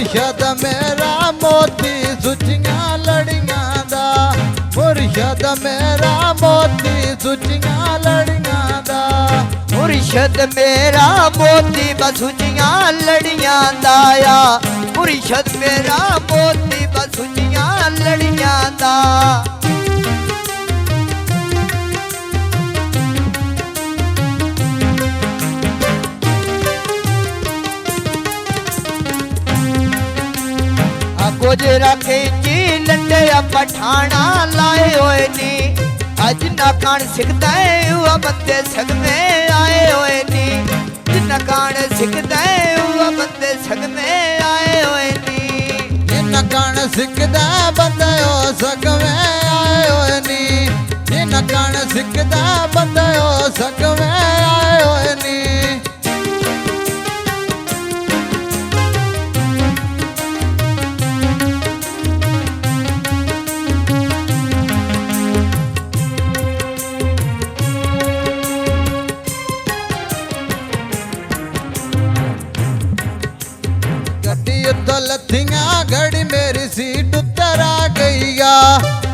मुर्शद मेरा मोती सुचियां लड़ियां दा, मुर्शद मेरा मोती सुचियां लड़ियां दा, मुर्शद मेरा मोती बसुचियां लड़ियां दाया, मुर्शद मेरा मोती बसुचियां लड़ियां दा। गोजरा के ची लंडे पठाना लाए होए नी, अज ना कान सिखदा है हुआ बंदे सग में आए होए नी, जिन्ना कान सिखदा है हुआ बंदे सग में आए होए नी, जिन्ना कान सिखदा बंदे ओ सग में आए होए नी, जिन्ना कान सिखदा बंदे ओ सग में आए होए नी। तो लथियां घड़ी मेरी सीट उतर आ गईया,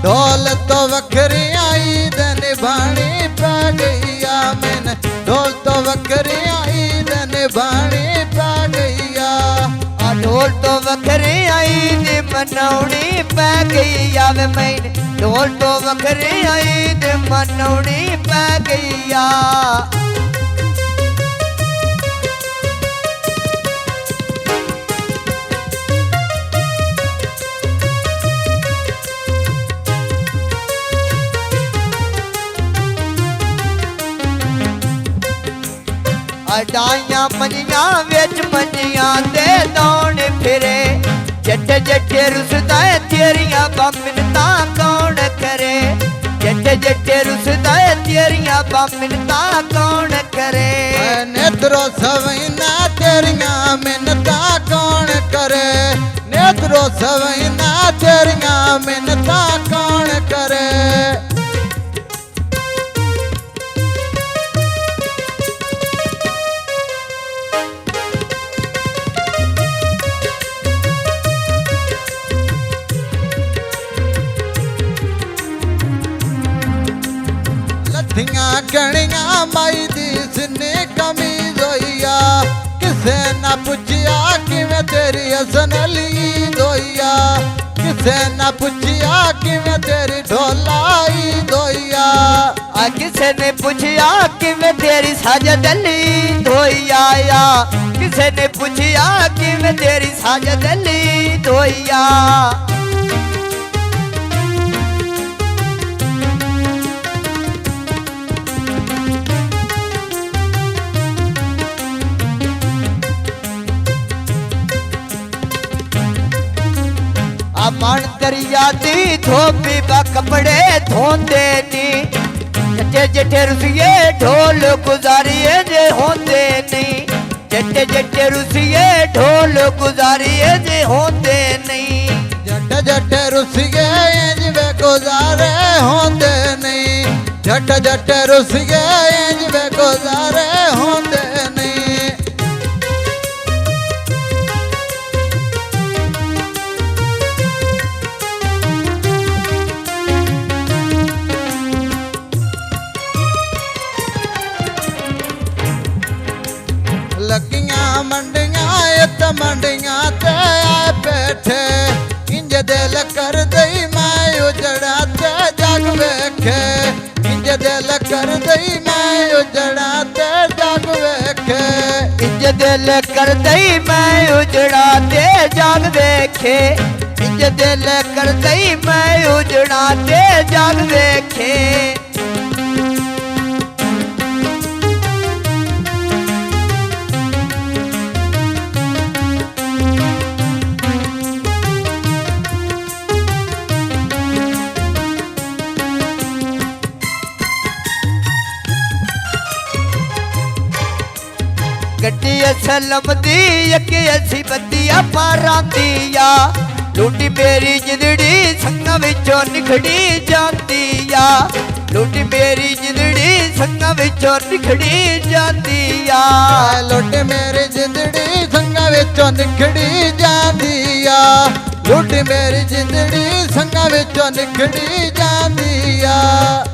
ढोल तो वखरी आई दे निभानी पै गईया, मैंने ढोल तो वखरी आई दे निभानी पै गईया, ढोल तो वखरी आई दे मनौनी पै गईया, वे मैंने ढोल तो वखरी आई दे मनौनी पै गईया। डाइया मंजियां विच मंजियां दे दौड़ फिरे, जट्टे जट्टे रुसदा है तेरियां बमिनता कौन करे, जट्टे जट्टे रुसदा है तेरियां बमिनता कौन करे, नेत्रो सवैना तेरियां मिन्नता कौन करे, नेत्रो सवैना तेरियां मिन्नता कौन करे। लथियां कणियां माई दी सिने कमीज होइया, किसे ना पुछिया किवें तेरी हसन अली दोइया, किसे ना पुछिया किवें तेरी ढोलाई दोइया, किसे ने पूछिया किवें तेरी साजद अली धोइया, किसे ने पूछिया किवें तेरी साजद अली धोइया। मन दरिया दी धोबी बा कपड़े धोंदे नी, जट्टे जट्टे रुसिए ढोल गुजारिए जे होंदे नी, जट्टे जट्टे रुसिए ढोल गुजारिए जे होंदे नी, जट्टे जट्टे रुसिए जिवे गुजारे होंदे नहीं, जट्टे जट्टे रुसिए जिवे गुजारे होंदे नहीं। लगियां मंडियां इत मंडियां ते आए बैठे, इंज दिल कर दई मैं उजड़ा ते जग वेखे, इंज दिल कर दई मैं उजड़ा ते जग वेखे, इंज दिल कर दई मैं उजड़ा ते जग वेखे, इंज दिल कर दई मैं उजड़ा ते जग वेखे। गड्डी असलम दी यके असी बत्तिया पारांदिया, लूटी मेरी जिंदड़ी संगा विचों निखड़ी जांदिया, लूटी मेरी जिंदड़ी संगा विचों निखड़ी जांदिया, लूटी मेरी जिंदड़ी संगा ਵਿੱਚੋਂ ਨਿਖੜੀ ਜਾਂਦੀ ਆ ਲੁੱਟ ਮੇਰੀ ਜਿੰਦੜੀ ਸੰਗਾਂ ਵਿੱਚੋਂ ਨਿਖੜੀ ਜਾਂਦੀ ਆ